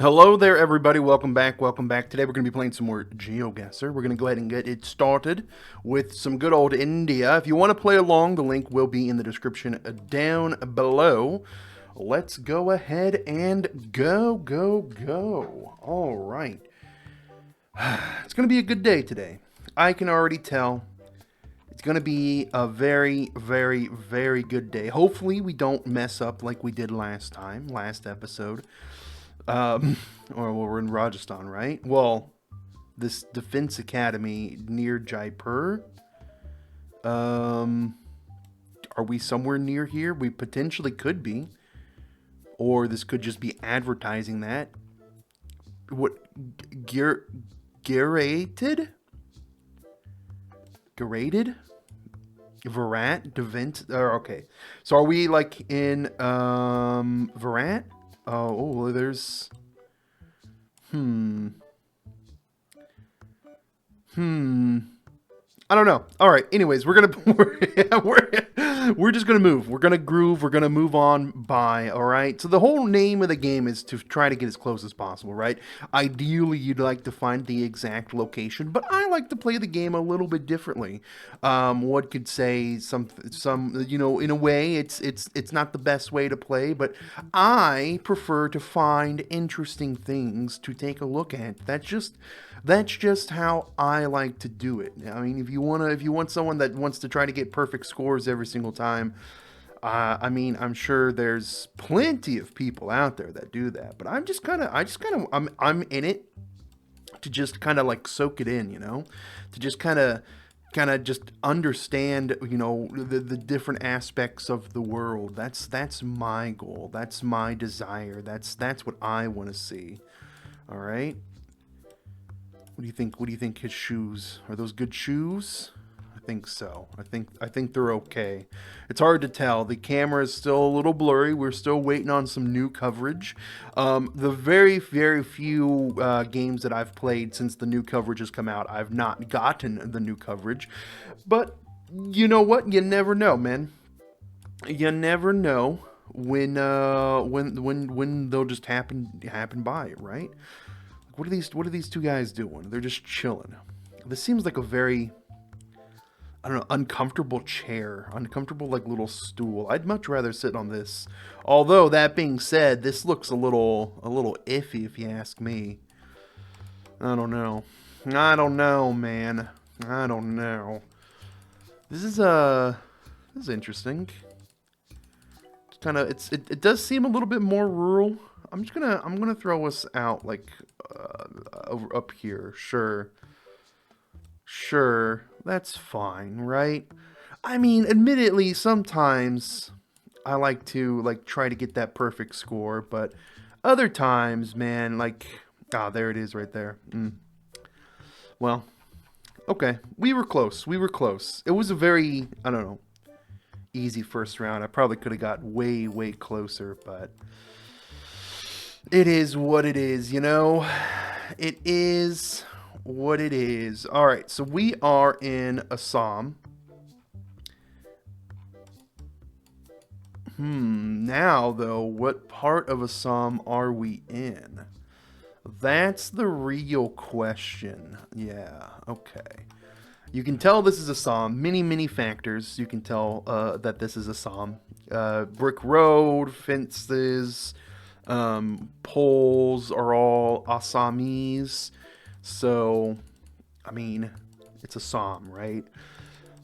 Hello there, everybody. Welcome back. Welcome back. Today we're going to be playing some more Geoguessr. We're going to go ahead and get it started with some good old India. If you want to play along, the link will be in the description down below. Let's go ahead and go. All right. It's going to be a good day today. I can already tell. It's going to be a very, very, very good day. Hopefully we don't mess up like we did last episode. Or we're in Rajasthan, right? Well, this defense academy near Jaipur. Are we somewhere near here? We potentially could be. Or this could just be advertising that. What? Gerated? Virat? Devent? Okay. So are we like in, Virat? Oh, there's... I don't know. All right. Anyways, we're just gonna move. We're gonna groove. We're gonna move on by. All right. So the whole name of the game is to try to get as close as possible, right? Ideally, you'd like to find the exact location, but I like to play the game a little bit differently. What could say some in a way, it's not the best way to play, but I prefer to find interesting things to take a look at. That's just how I like to do it. I mean, if you want someone that wants to try to get perfect scores every single time, I mean, I'm sure there's plenty of people out there that do that. But I'm in it to just kind of like soak it in, to just kind of just understand, the different aspects of the world. That's my goal. That's my desire. That's what I want to see. All right. What do you think? What do you think? His shoes, are those good shoes? I think so. I think they're okay. It's hard to tell. The camera is still a little blurry. We're still waiting on some new coverage. The very, very few games that I've played since the new coverage has come out, I've not gotten the new coverage. But you know what? You never know, man. You never know when they'll just happen by, right? What are these two guys doing? They're just chilling. This seems like a very, I don't know, uncomfortable chair. Uncomfortable, like, little stool. I'd much rather sit on this. Although, that being said, this looks a little iffy, if you ask me. I don't know. I don't know, man. I don't know. This is interesting. It's kind of, it does seem a little bit more rural. I'm gonna throw us out, like, over up here. Sure, that's fine, right? I mean, admittedly, sometimes I like to, like, try to get that perfect score, but other times, man, like, there it is right there. Well, okay, we were close. It was a very, I don't know, easy first round. I probably could have got way closer, but it is what it is, It is what it is. All right, so we are in Assam. Now, though, what part of Assam are we in? That's the real question. Yeah, okay. You can tell this is Assam. Many factors. You can tell that this is Assam. Brick road, fences, poles are all Assamese. So, I mean, it's Assam, right?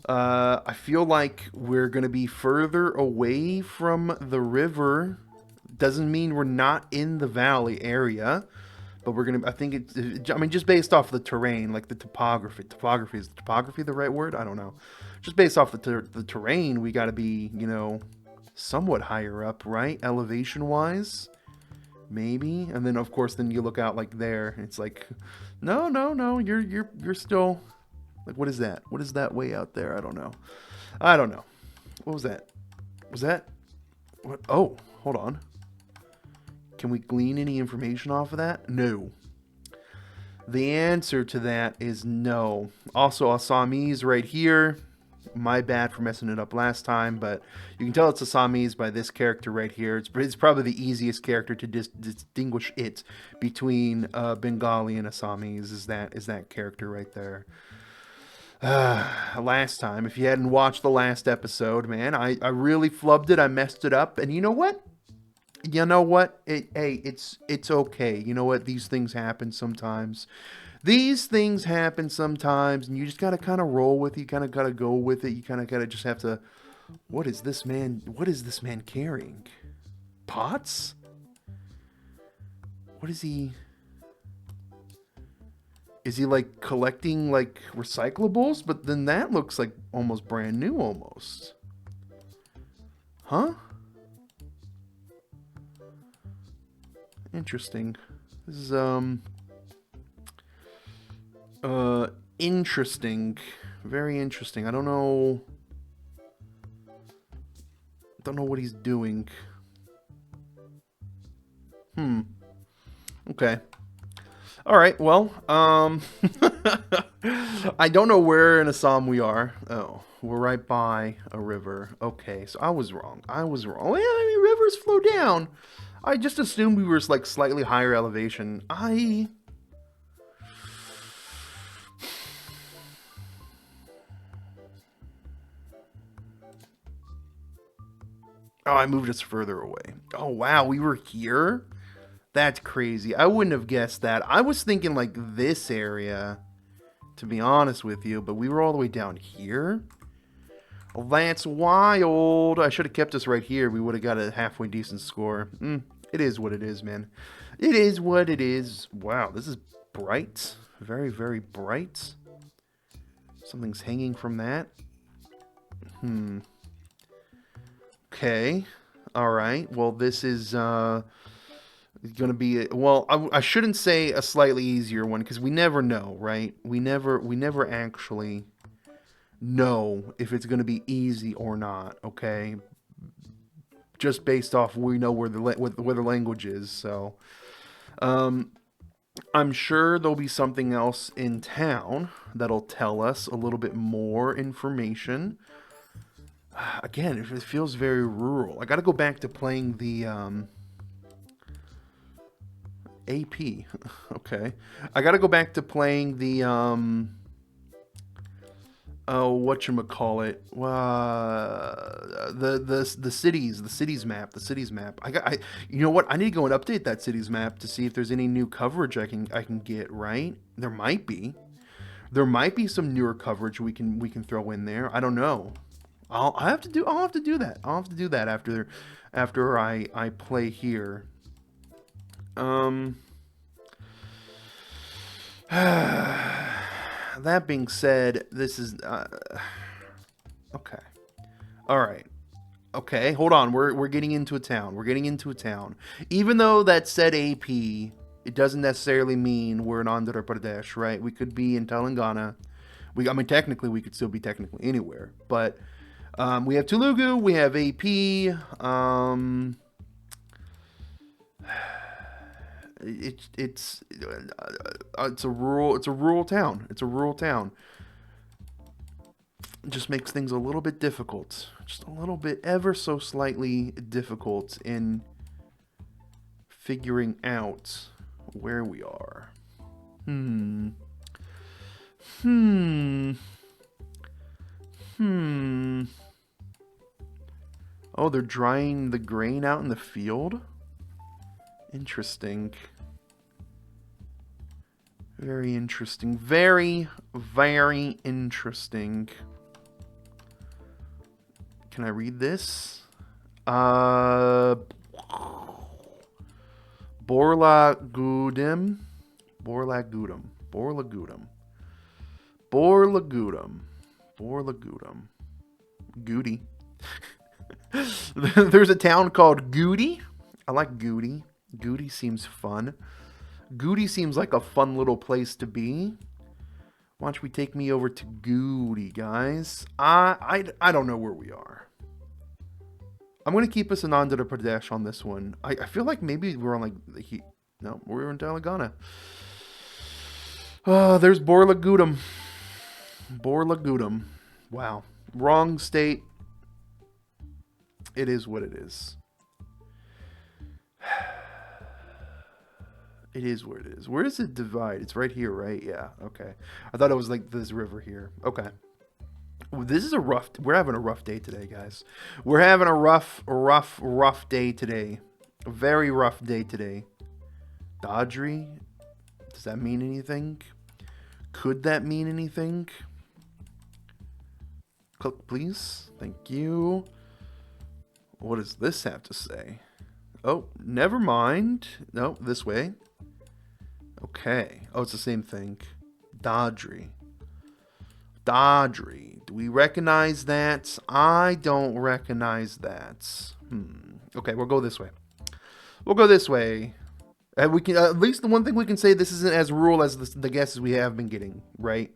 I feel like we're going to be further away from the river. Doesn't mean we're not in the valley area. But we're going to, I think I mean, just based off the terrain, like the topography. Is topography the right word? I don't know. Just based off the terrain, we got to be, somewhat higher up, right? Elevation-wise. Maybe. And then, of course, then you look out like there. And it's like, no. You're still, like, what is that? What is that way out there? I don't know. What was that? What? Oh, hold on. Can we glean any information off of that? No. The answer to that is no. Also, Assamese right here. My bad for messing it up last time, but you can tell it's Assamese by this character right here. It's probably the easiest character to distinguish it between Bengali and Assamese is that character right there. Last time, if you hadn't watched the last episode, man, I really flubbed it. I messed it up, and you know what? Hey, it's okay. You know what? These things happen sometimes. These things happen sometimes, and you just gotta kind of roll with it. You kind of gotta go with it. You kind of gotta just have to. What is this man? What is this man carrying? Pots? What is he? Is he like collecting like recyclables? But then that looks like almost brand new, almost. Huh? Interesting. This is interesting. Very interesting. I don't know what he's doing. Okay. All right. Well, I don't know where in Assam we are. Oh, we're right by a river. Okay, so I was wrong. Well, yeah, I mean, rivers flow down. I just assumed we were like slightly higher elevation. Oh, I moved us further away. Oh, wow, we were here? That's crazy. I wouldn't have guessed that. I was thinking like this area, to be honest with you, but we were all the way down here? Well, that's wild. I should have kept us right here. We would have got a halfway decent score. It is what it is, man. It is what it is. Wow, this is bright. Very, very bright. Something's hanging from that. Okay. All right. Well, this is going to be well. I shouldn't say a slightly easier one because we never know, right? We never actually know if it's going to be easy or not. Okay. Just based off we know where the language is. So, I'm sure there'll be something else in town that'll tell us a little bit more information. Again, it feels very rural. I got to go back to playing the AP. Okay, I got to go back to playing the oh, whatchamacallit, the cities map. You know what? I need to go and update that cities map to see if there's any new coverage I can get. Right? There might be. There might be some newer coverage we can throw in there. I don't know. I'll have to do that. I'll have to do that after I play here. That being said, this is okay. All right. Okay, hold on. We're getting into a town. We're getting into a town. Even though that said AP, it doesn't necessarily mean we're in Andhra Pradesh, right? We could be in Telangana. I mean, technically, we could still be technically anywhere, but we have Telugu. We have AP. It's a rural town. It's a rural town. It just makes things a little bit difficult. Just a little bit, ever so slightly difficult in figuring out where we are. Oh, they're drying the grain out in the field? Interesting. Very interesting. Very, very interesting. Can I read this? Borla Gudem. Borla Gudem. Borla Gudem. Borla Gudem. Borla Gudem. Goody. There's a town called Goody. I like Goody. Goody seems fun. Goody seems like a fun little place to be. Why don't we take me over to Goody, guys? I don't know where we are. I'm going to keep us in Andhra Pradesh on this one. I feel like maybe we're on like the heat. No, we're in Telangana. There's Borla Gudem. Borla Gudem. Wow. Wrong state. It is what it is. It is what it is. Where does it divide? It's right here, right? Yeah, okay. I thought it was like this river here. Okay. This is a rough... We're having a rough day today, guys. We're having a rough day today. A very rough day today. Dodgery? Does that mean anything? Could that mean anything? Click, please. Thank you. What does this have to say? Oh, never mind. No, this way. Okay. Oh, it's the same thing. Dodgery. Dodgery. Do we recognize that? I don't recognize that. Okay, we'll go this way. We'll go this way. And we can at least the one thing we can say, this isn't as rural as the guesses we have been getting, right?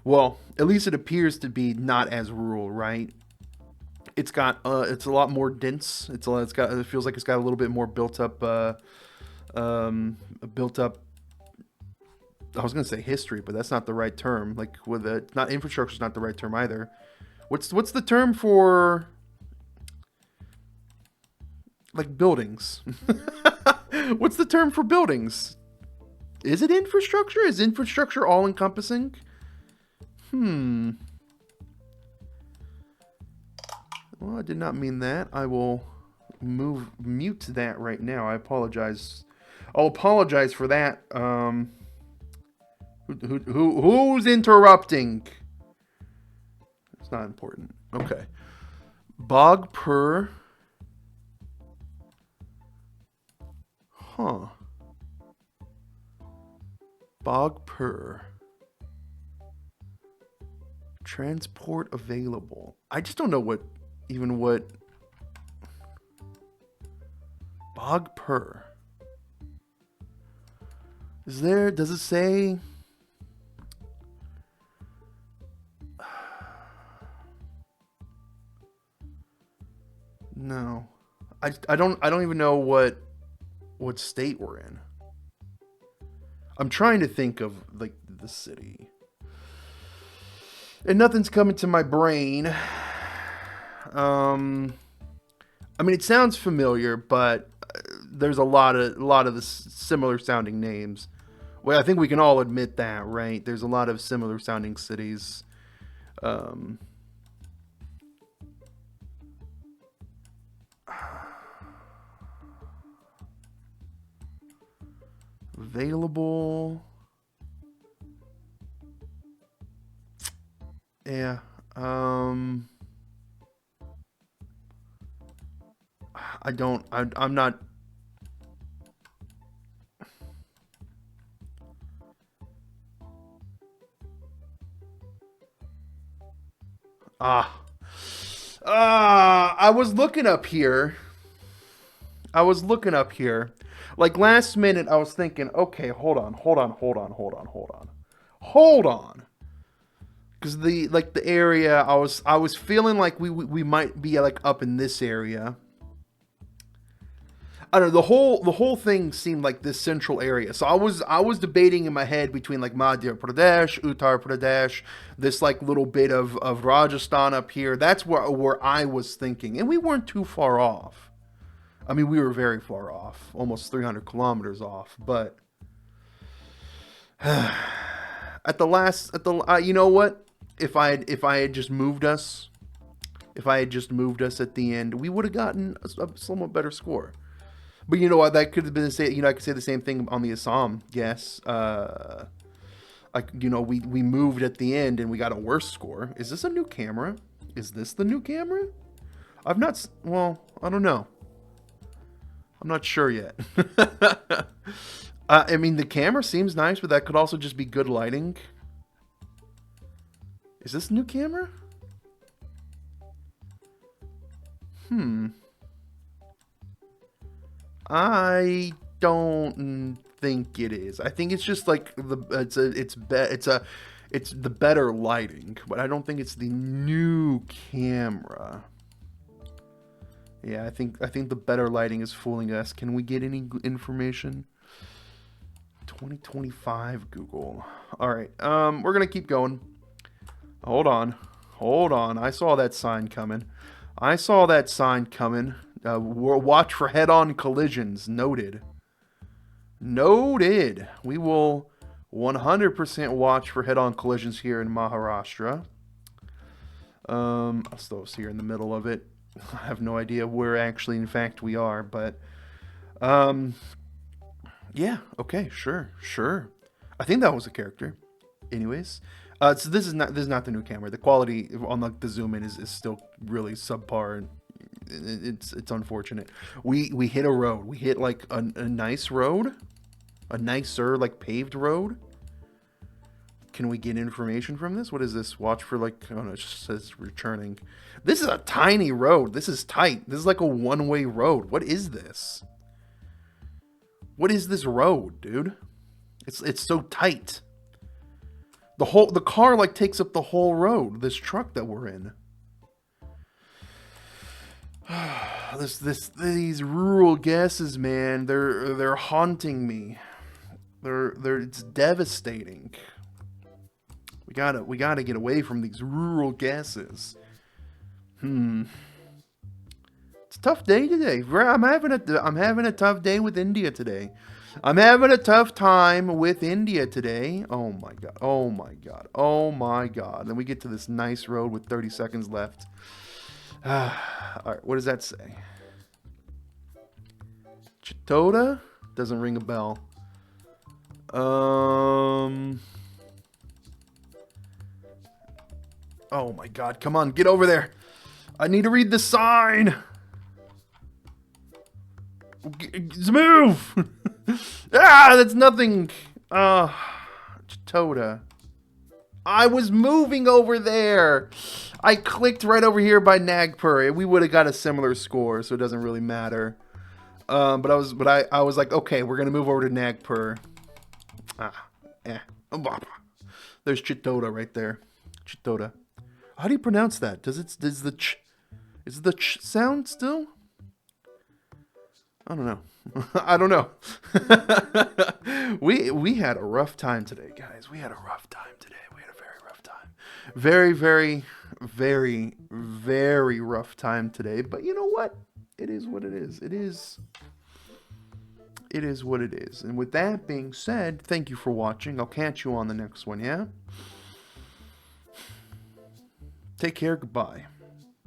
Well, at least it appears to be not as rural, right? It's got it's a lot more dense. It feels like it's got a little bit more built up I was gonna say history, but that's not the right term. Like with not infrastructure is not the right term either. What's the term for like buildings? What's the term for buildings? Is it infrastructure? Is infrastructure all encompassing? Well, I did not mean that. I will mute that right now. I apologize. I'll apologize for that. Who's interrupting? It's not important. Okay. Bog per. Huh. Bog per. Transport available. I just don't know what Bog per. Does it say? No. I don't even know what state we're in. I'm trying to think of like the city. And nothing's coming to my brain. I mean, it sounds familiar, but there's a lot of the similar sounding names. Well, I think we can all admit that, right? There's a lot of similar sounding cities. Available. Yeah. I'm not. I was looking up here. Like last minute, I was thinking, okay, hold on. Because the area, I was feeling like we might be like up in this area. I don't know, the whole thing seemed like this central area. So I was debating in my head between like Madhya Pradesh, Uttar Pradesh, this like little bit of Rajasthan up here. That's where I was thinking, and we weren't too far off. I mean, we were very far off, almost 300 kilometers off. But you know what? If I had just moved us at the end, we would have gotten a somewhat better score. But you know what? That could have been I could say the same thing on the Assam. Yes, we moved at the end and we got a worse score. Is this a new camera? Is this the new camera? Well, I don't know. I'm not sure yet. I mean, the camera seems nice, but that could also just be good lighting. Is this a new camera? I don't think it is. I think it's just like it's the better lighting, but I don't think it's the new camera. Yeah, I think the better lighting is fooling us. Can we get any information? 2025 Google. All right. We're going to keep going. Hold on. Hold on. I saw that sign coming. I saw that sign coming. Watch for head-on collisions. Noted. Noted. We will 100% watch for head-on collisions here in Maharashtra. I'll throw us here in the middle of it. I have no idea where actually, in fact, we are, but yeah, okay, sure. I think that was a character. Anyways, so this is not the new camera. The quality on the zoom in is still really subpar. And it's unfortunate. We hit a road. We hit like a nice road, a nicer like paved road. Can we get information from this? What is this? Watch for like, oh no, it just says returning. This is a tiny road. This is tight. This is like a one-way road. What is this? What is this road, dude? It's so tight. The car like takes up the whole road. This truck that we're in. These rural guesses, man. They're haunting me. It's devastating. We gotta get away from these rural guesses. It's a tough day today. I'm having a tough day with India today. I'm having a tough time with India today. Oh my god. Oh my god. Oh my god. Then we get to this nice road with 30 seconds left. All right, what does that say? Chitoda? Doesn't ring a bell. Oh my god, come on, get over there. I need to read the sign. Move! That's nothing. Chitoda. I was moving over there. I clicked right over here by Nagpur. We would have got a similar score, so it doesn't really matter. But I was like, okay, we're gonna move over to Nagpur. There's Chitoda right there. Chitoda. How do you pronounce that? Is the ch sound still? I don't know. I don't know. We had a rough time today, guys. We had a rough time today. We had a very rough time. Very, very, very, very rough time today. But you know what? It is what it is. It is what it is. And with that being said, thank you for watching. I'll catch you on the next one, yeah? Take care. Goodbye.